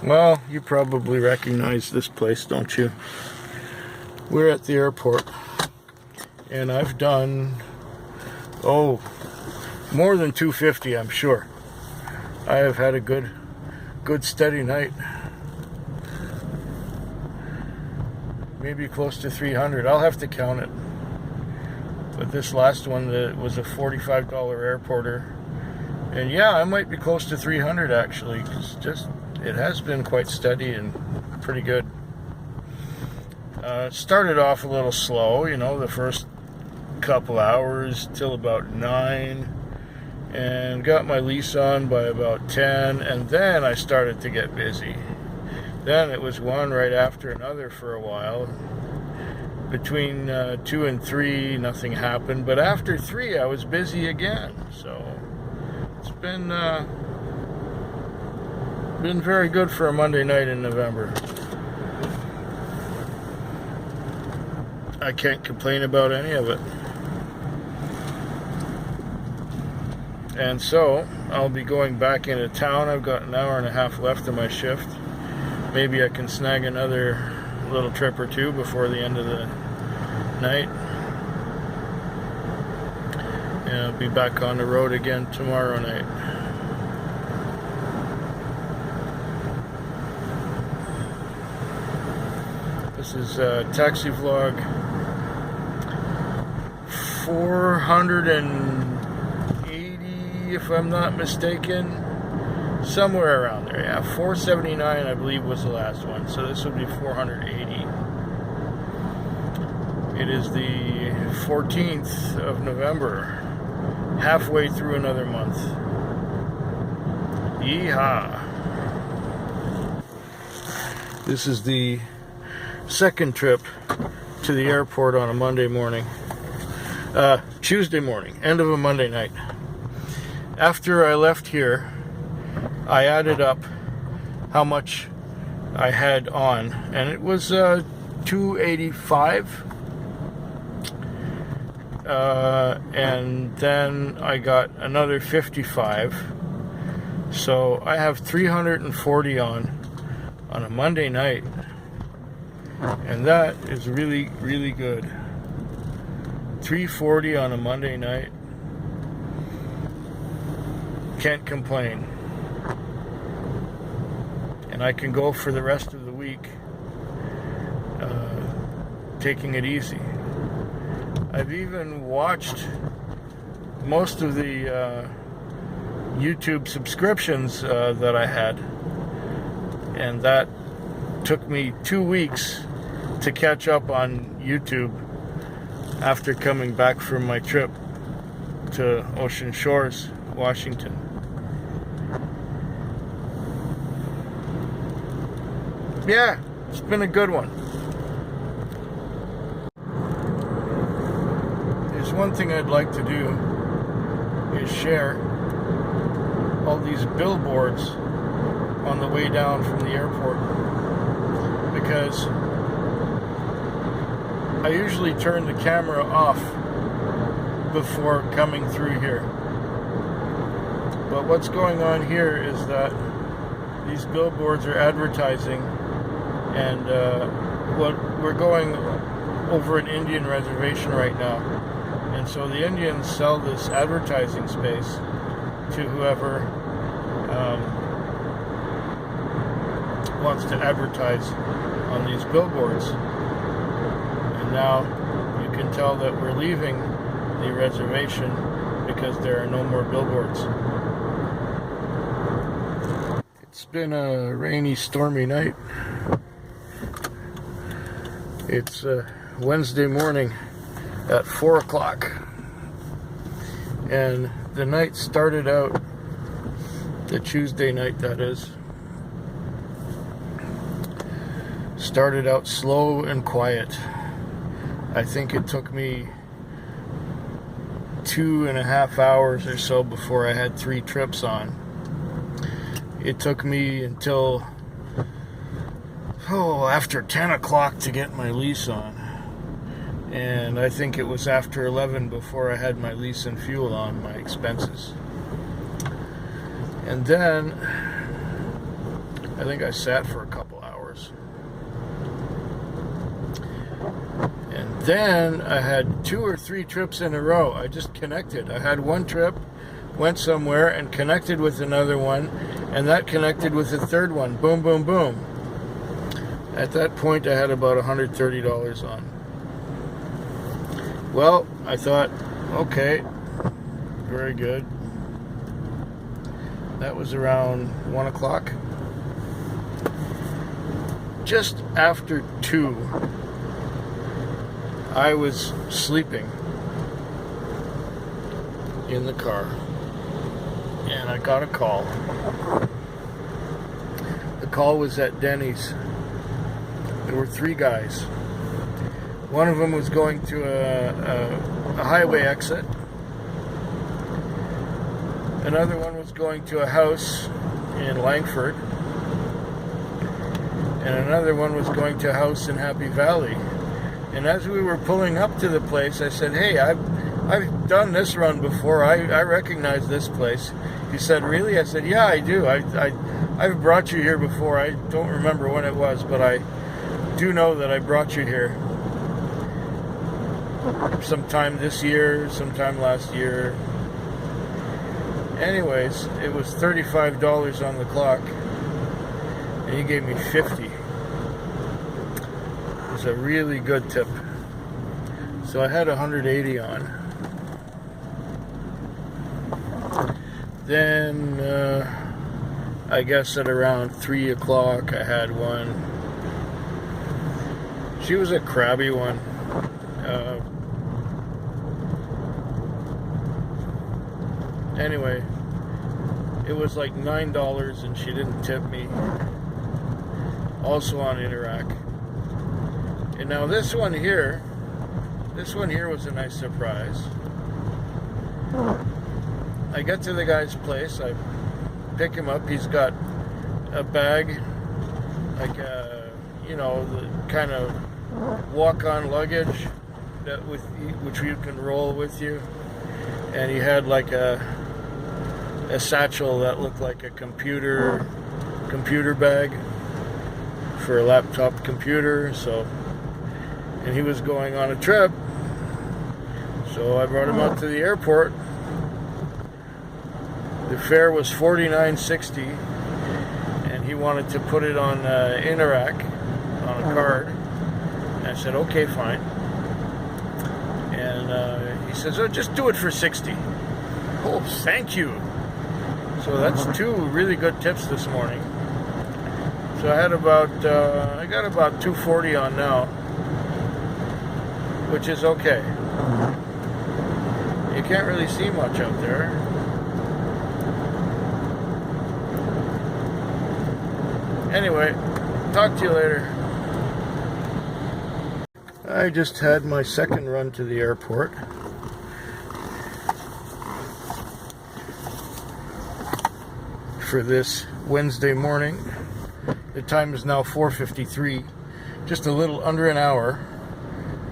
Well, you probably recognize this place, don't you? We're at the airport, and I've done, more than 250, I'm sure. I have had a good steady night. Maybe close to 300. I'll have to count it. But this last one was a $45 airporter. And yeah, I might be close to 300 actually, because it has been quite steady and pretty good. Started off a little slow, the first couple hours till about 9, and got my lease on by about 10, and then I started to get busy. Then it was one right after another for a while. Between 2 and 3, nothing happened, but after 3, I was busy again. So it's been very good for a Monday night in November. I can't complain about any of it. And so I'll be going back into town. I've got an hour and a half left of my shift. Maybe I can snag another little trip or two before the end of the night. And I'll be back on the road again tomorrow night. This is Taxi Vlog 480, if I'm not mistaken. Somewhere around there, yeah. 479, I believe, was the last one. So this would be 480. It is the 14th of November. Halfway through another month. Yeehaw. This is the second trip to the airport on a Monday morning. Tuesday morning, end of a Monday night. After I left here, I added up how much I had on, and it was 285. And then I got another 55. So I have 340 on a Monday night. And that is really, really good. 340 on a Monday night. Can't complain. And I can go for the rest of the week taking it easy. I've even watched most of the YouTube subscriptions that I had, and that took me 2 weeks to catch up on YouTube after coming back from my trip to Ocean Shores, Washington. Yeah, it's been a good one. There's one thing I'd like to do is share all these billboards on the way down from the airport, because I usually turn the camera off before coming through here. But what's going on here is that these billboards are advertising, and we're going over an Indian reservation right now, and so the Indians sell this advertising space to whoever wants to advertise on these billboards. And now you can tell that we're leaving the reservation because there are no more billboards. It's been a rainy, stormy night. It's Wednesday morning at 4 o'clock, and the night started out, the Tuesday night that is, started out slow and quiet. I think it took me 2.5 hours or so before I had 3 trips on. It took me until after 10 o'clock to get my lease on, and I think it was after 11 before I had my lease and fuel on, my expenses. And then I think I sat for a couple hours. And then I had 2 or 3 trips in a row. I just connected. I had one trip, went somewhere, and connected with another one, and that connected with the third one. Boom, boom, boom. At that point, I had about $130 on. Well, I thought, okay, very good. That was around 1 o'clock. Just after 2, I was sleeping in the car, and I got a call. The call was at Denny's. There were 3 guys. One of them was going to a highway exit. Another one was going to a house in Langford. And another one was going to a house in Happy Valley. And as we were pulling up to the place, I said, hey, I've done this run before. I recognize this place. He said, really? I said, yeah, I do. I've brought you here before. I don't remember when it was, but I do know that I brought you here. Sometime this year, sometime last year. Anyways, it was $35 on the clock, and he gave me 50. It was a really good tip. So I had 180 on. Then, I guess at around 3 o'clock, I had one. She was a crabby one. Anyway, it was like $9 and she didn't tip me. Also on Interac. And now this one here was a nice surprise. I get to the guy's place, I pick him up, he's got a bag, like the kind of walk-on luggage which you can roll with you. And he had like a satchel that looked like a computer bag for a laptop computer. And he was going on a trip, so I brought him out to the airport. The fare was $49.60, and he wanted to put it on Interac on a card. And I said, okay, fine. And he says, oh, just do it for $60. Oh, thank you. So that's 2 really good tips this morning. So I had I got about $240 on now, which is okay. You can't really see much out there. Anyway, talk to you later. I just had my second run to the airport. For this Wednesday morning. The time is now 4:53, just a little under an hour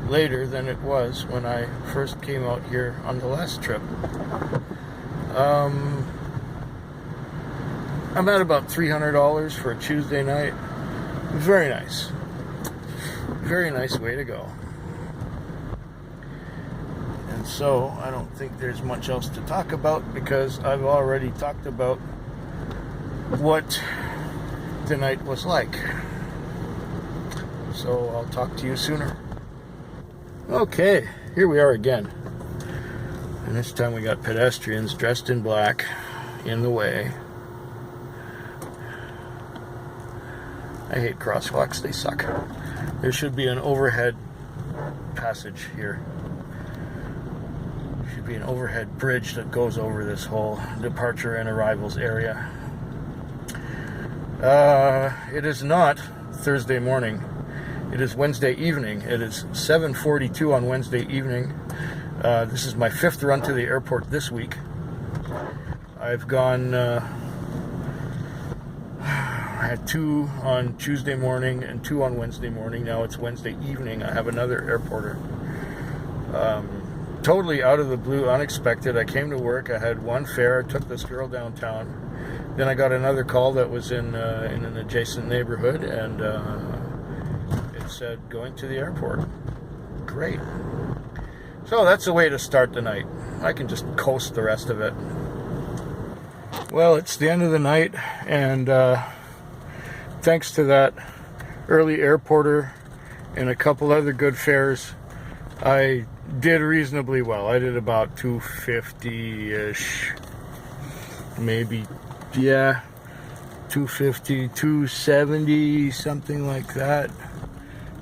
later than it was when I first came out here on the last trip. I'm at about $300 for a Tuesday night. Very nice. Very nice way to go. And so I don't think there's much else to talk about because I've already talked about what the night was like. So I'll talk to you sooner. Okay, here we are again. And this time we got pedestrians dressed in black in the way. I hate crosswalks, they suck. There should be an overhead passage here. Should be an overhead bridge that goes over this whole departure and arrivals area. It is not Thursday morning. It is Wednesday evening. It is 7:42 on Wednesday evening. This is my 5th run to the airport this week. I've gone, I had 2 on Tuesday morning and 2 on Wednesday morning. Now it's Wednesday evening. I have another airporter. Totally out of the blue, unexpected. I came to work. I had one fare. I took this girl downtown. Then I got another call that was in an adjacent neighborhood, and it said going to the airport. Great. So that's a way to start the night. I can just coast the rest of it. Well, it's the end of the night, and thanks to that early airporter and a couple other good fares, I did reasonably well. I did about 250-ish, maybe, yeah, 250, 270, something like that.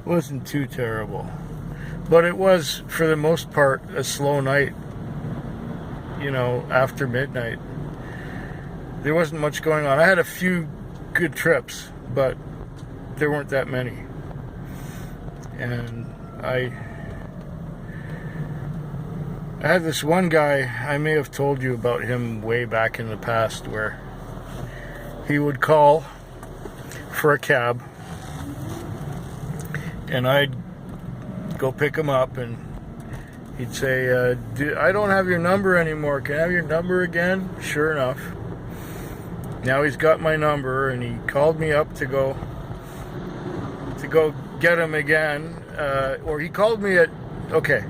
Wasn't too terrible. But it was, for the most part, a slow night, you know, after midnight. There wasn't much going on. I had a few good trips, but there weren't that many. And I had this one guy, I may have told you about him way back in the past, where he would call for a cab, and I'd go pick him up, and he'd say, I don't have your number anymore. Can I have your number again? Sure enough. Now he's got my number, and he called me up to go get him again. Or he called me at, okay,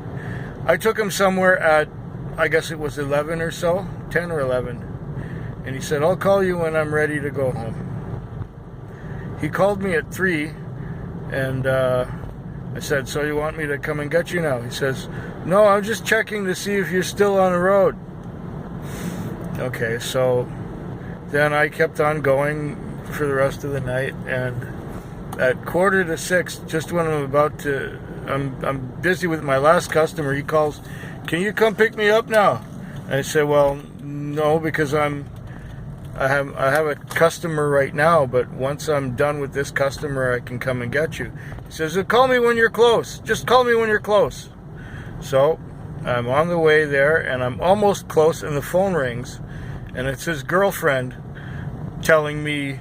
I took him somewhere at, I guess it was 11 or so, 10 or 11. And he said, I'll call you when I'm ready to go home. He called me at 3, and I said, so you want me to come and get you now? He says, no, I'm just checking to see if you're still on the road. Okay, so then I kept on going for the rest of the night, and at 5:45, just when I'm busy with my last customer, he calls, can you come pick me up now? And I said, well, no, because I have a customer right now, but once I'm done with this customer, I can come and get you. He says, well, call me when you're close. Just call me when you're close. So I'm on the way there, and I'm almost close, and the phone rings, and it's his girlfriend telling me,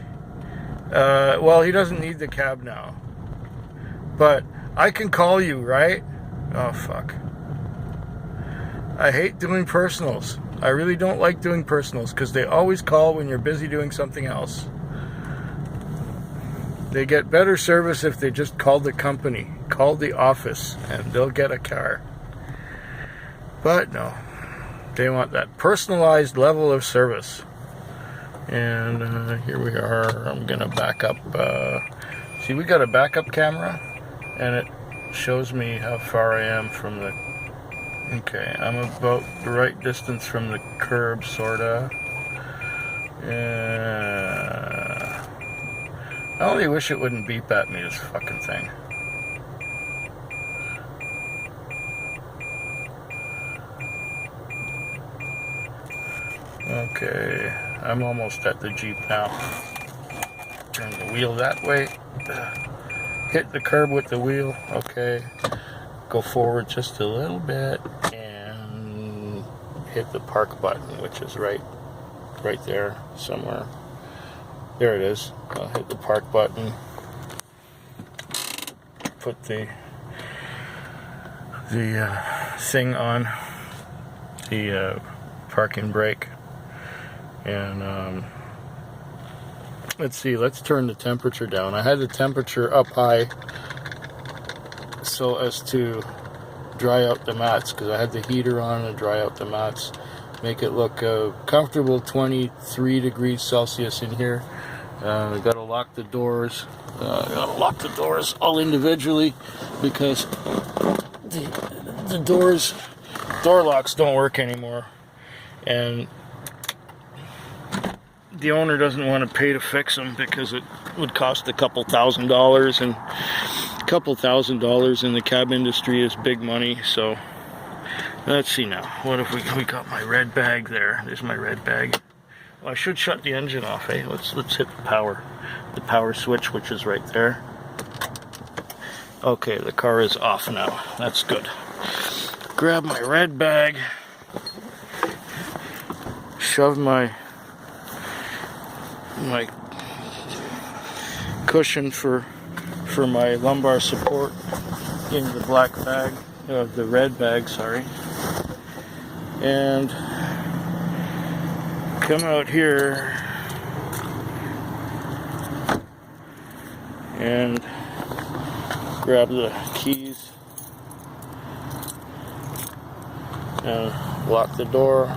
well, he doesn't need the cab now, but I can call you, right? Oh, fuck. I hate doing personals. I really don't like doing personals, because they always call when you're busy doing something else. They get better service if they just call the company, call the office, and they'll get a car. But no, they want that personalized level of service. And here we are. I'm gonna back up. See, we got a backup camera, and it shows me how far I am from the. Okay, I'm about the right distance from the curb, sorta. I only wish it wouldn't beep at me, this fucking thing. Okay, I'm almost at the Jeep now. Turn the wheel that way. Hit the curb with the wheel. Okay. Go forward just a little bit and hit the park button, which is right there somewhere. There it is. I'll hit the park button. Put the thing on, the parking brake. And let's see, let's turn the temperature down. I had the temperature up high so as to dry out the mats, because I had the heater on to dry out the mats, make it look comfortable. 23 degrees Celsius in here. Gotta lock the doors. Gotta lock the doors all individually, because the door locks don't work anymore, and the owner doesn't want to pay to fix them, because it would cost a couple $1,000, and $2,000 in the cab industry is big money. So let's see now. What if we got my red bag there? There's my red bag. Well, I should shut the engine off, eh? Let's hit the power switch, which is right there. Okay, the car is off now. That's good. Grab my red bag. Shove my cushion for my lumbar support in the black bag, the red bag, sorry, and come out here and grab the keys and lock the door.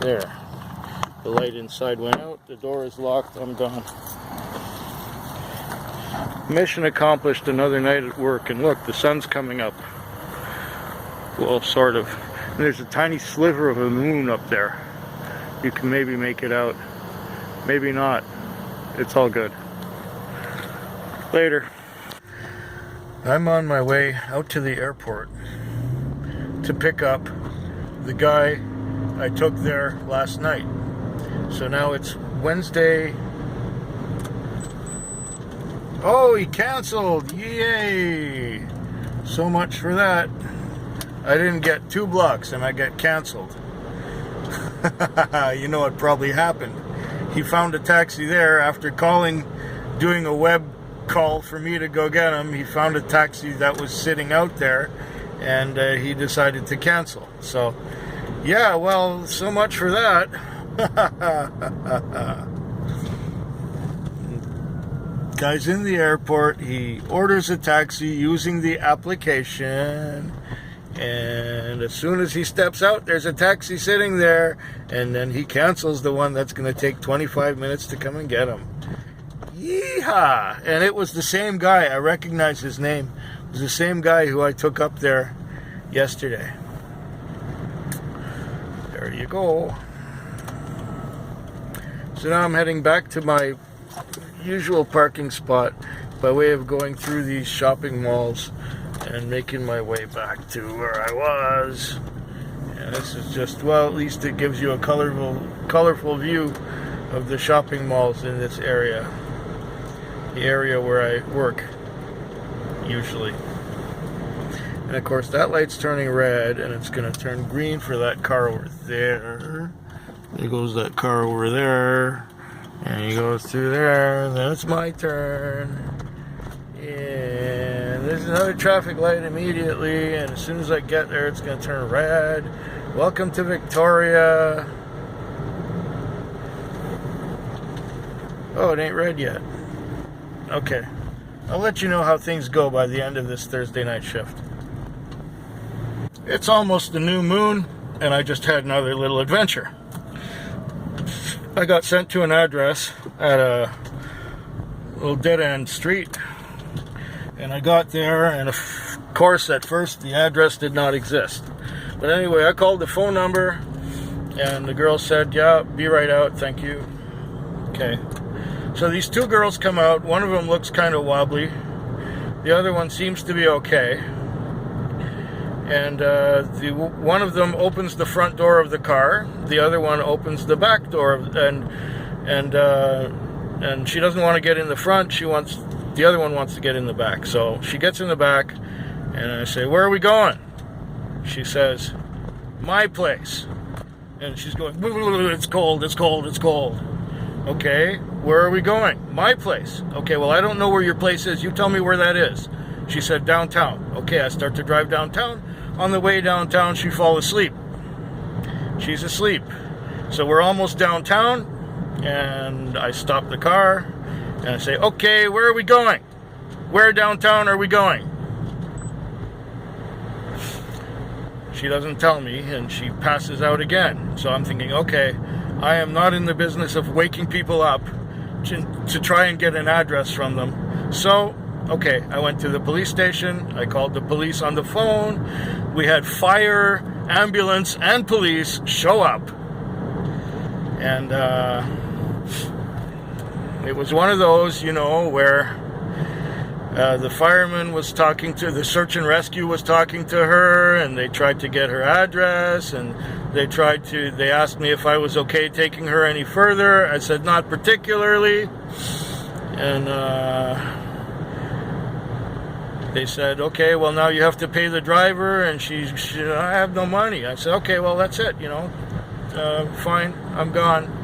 There. The light inside went out, the door is locked, I'm gone. Mission accomplished, another night at work, and look, the sun's coming up. Well, sort of. And there's a tiny sliver of a moon up there. You can maybe make it out. Maybe not. It's all good. Later. I'm on my way out to the airport to pick up the guy I took there last night. So now it's Wednesday. Oh, he canceled! Yay! So much for that. I didn't get 2 blocks and I get canceled. You know what probably happened. He found a taxi there after doing a web call for me to go get him. He found a taxi that was sitting out there, and he decided to cancel. So, yeah, well, so much for that. Guy's in the airport. He orders a taxi using the application. And as soon as he steps out, there's a taxi sitting there, and then he cancels the one that's going to take 25 minutes to come and get him. Yeehaw! And it was the same guy. I recognize his name. It was the same guy who I took up there yesterday. There you go. So now I'm heading back to my usual parking spot by way of going through these shopping malls and making my way back to where I was. And this is just, well, at least it gives you a colorful view of the shopping malls in this area. The area where I work, usually. And of course that light's turning red, and it's going to turn green for that car over there. There goes that car over there. And he goes through there, and then it's my turn. And there's another traffic light immediately, and as soon as I get there, it's going to turn red. Welcome to Victoria. Oh, it ain't red yet. Okay. I'll let you know how things go by the end of this Thursday night shift. It's almost the new moon, and I just had another little adventure. I got sent to an address at a little dead-end street. And I got there, and of course, at first, the address did not exist. But anyway, I called the phone number, and the girl said, yeah, be right out, thank you. Okay. So these 2 girls come out. One of them looks kind of wobbly. The other one seems to be okay. And one of them opens the front door of the car. The other one opens the back door, and she doesn't want to get in the front. The other one wants to get in the back. So she gets in the back, and I say, where are we going? She says, my place. And she's going, it's cold, it's cold, it's cold. Okay, where are we going? My place. Okay, well, I don't know where your place is. You tell me where that is. She said, downtown. Okay, I start to drive downtown. On the way downtown, she falls asleep. She's asleep. So we're almost downtown, and I stop the car. And I say, okay, where are we going? Where downtown are we going? She doesn't tell me, and she passes out again. So I'm thinking, okay, I am not in the business of waking people up to try and get an address from them. So, okay, I went to the police station. I called the police on the phone. We had fire, ambulance, and police show up. And, it was one of those, where the fireman was talking to, the search and rescue was talking to her, and they tried to get her address, and they asked me if I was okay taking her any further. I said, not particularly. And they said, okay, well, now you have to pay the driver, and she I have no money. I said, okay, well, that's it, fine, I'm gone.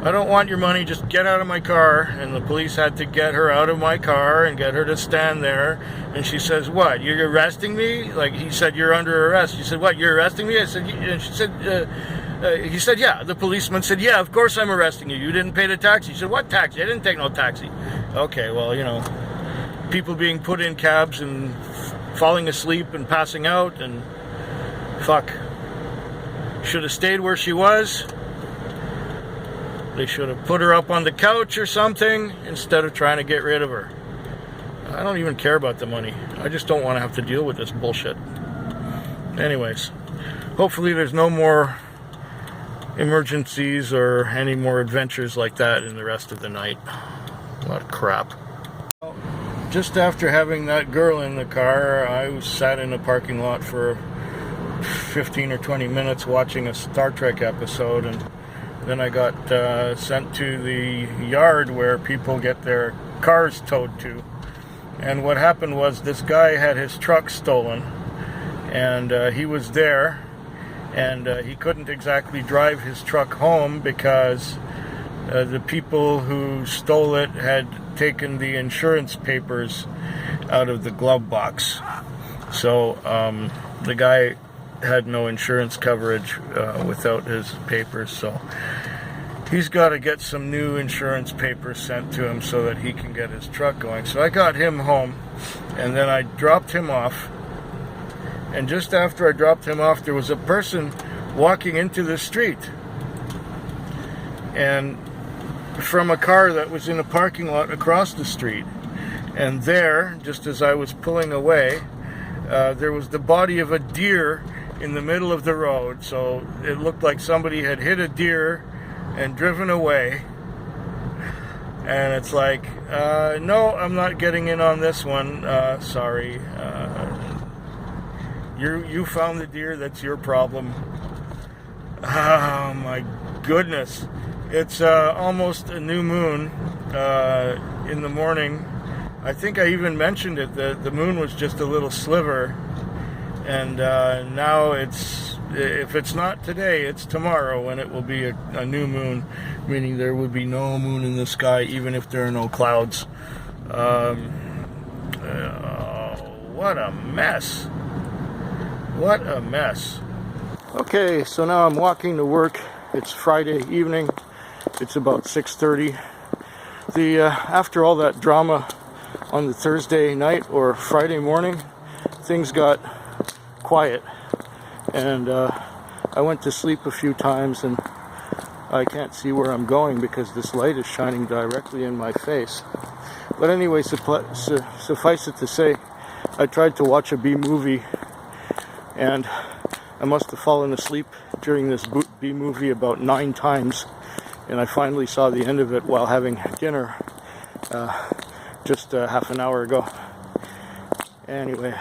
I don't want your money, just get out of my car. And the police had to get her out of my car and get her to stand there. And she says, what, you're arresting me? Like, he said, you're under arrest. She said, what, you're arresting me? I said, and she said, He said, yeah. The policeman said, yeah, of course I'm arresting you. You didn't pay the taxi. He said, what taxi? I didn't take no taxi. Okay, well, you know, people being put in cabs and falling asleep and passing out, and fuck. Should have stayed where she was. They should have put her up on the couch or something instead of trying to get rid of her. I don't even care about the money. I just don't want to have to deal with this bullshit. Anyways, hopefully there's no more emergencies or any more adventures like that in the rest of the night. A lot of crap. Just after having that girl in the car, I sat in a parking lot for 15 or 20 minutes watching a Star Trek episode, and then I got sent to the yard where people get their cars towed to. And what happened was this guy had his truck stolen, and he was there, and he couldn't exactly drive his truck home because the people who stole it had taken the insurance papers out of the glove box. So the guy had no insurance coverage without his papers, so he's got to get some new insurance papers sent to him so that he can get his truck going. So I got him home, and then I dropped him off, and just after I dropped him off, there was a person walking into the street, and from a car that was in a parking lot across the street. And there, just as I was pulling away, there was the body of a deer in the middle of the road. So it looked like somebody had hit a deer and driven away. And it's like, no, I'm not getting in on this one. Sorry. You found the deer, that's your problem. Oh my goodness. It's almost a new moon in the morning. I think I even mentioned it, the moon was just a little sliver. And now it's, if it's not today, it's tomorrow when it will be a new moon, meaning there would be no moon in the sky, even if there are no clouds. What a mess. What a mess. Okay, so now I'm walking to work. It's Friday evening. It's about 6:30. After all that drama on the Thursday night or Friday morning, things got quiet, and I went to sleep a few times, and I can't see where I'm going because this light is shining directly in my face. But anyway, suffice it to say, I tried to watch a B movie, and I must have fallen asleep during this B movie about 9 times, and I finally saw the end of it while having dinner just half an hour ago. Anyway,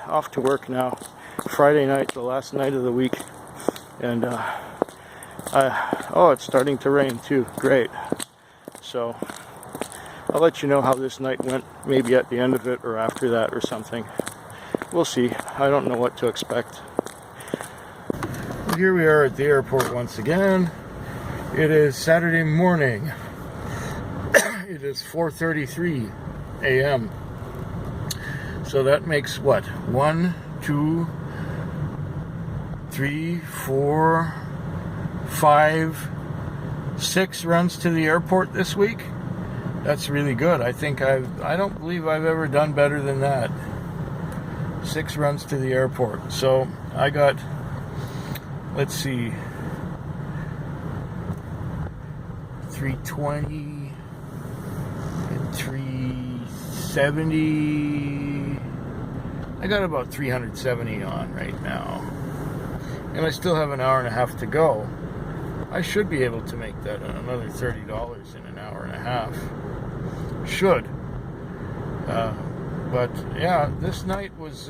off to work now. Friday night, the last night of the week, and oh, it's starting to rain too. Great. So I'll let you know how this night went, maybe at the end of it or after that or something. We'll see. I don't know what to expect. Here we are at the airport once again. It is Saturday morning. It is 4:33 a.m. So that makes what? 1, 2, 3, 4, 5, 6 runs to the airport this week. That's really good. I don't believe I've ever done better than that. 6 runs to the airport. So I got, let's see, 320 and 370. I got about 370 on right now. And I still have an hour and a half to go. I should be able to make that another $30 in an hour and a half. Should. But yeah, this night was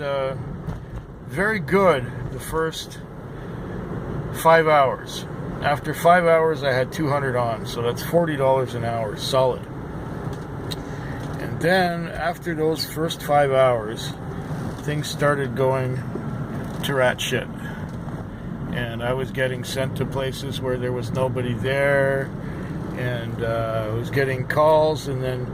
very good the first 5 hours. After 5 hours, I had 200 on, so that's $40 an hour, solid. And then, after those first 5 hours, things started going to rat shit. And I was getting sent to places where there was nobody there, and I was getting calls, and then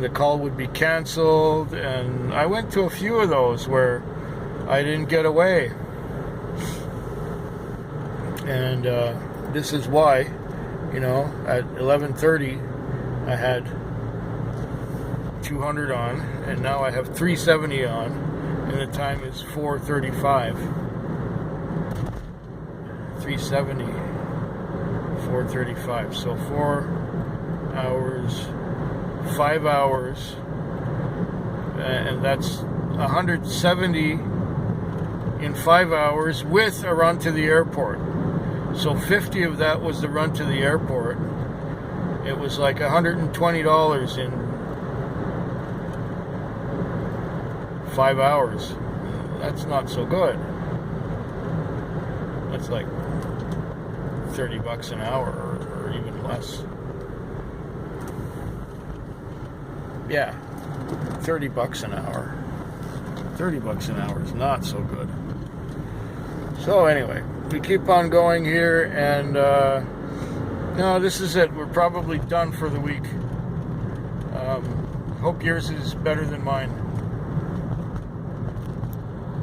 the call would be canceled, and I went to a few of those where I didn't get away. And this is why, at 11:30 I had 200 on, and now I have 370 on, and the time is 4:35. 370, 4:35. So 4 hours, 5 hours, and that's 170 in 5 hours with a run to the airport. So 50 of that was the run to the airport. It was like $120 in 5 hours. That's not so good. That's like $30 an hour or even less. Yeah, $30 an hour. $30 an hour is not so good. So anyway, we keep on going here, and no, this is it. We're probably done for the week. Hope yours is better than mine.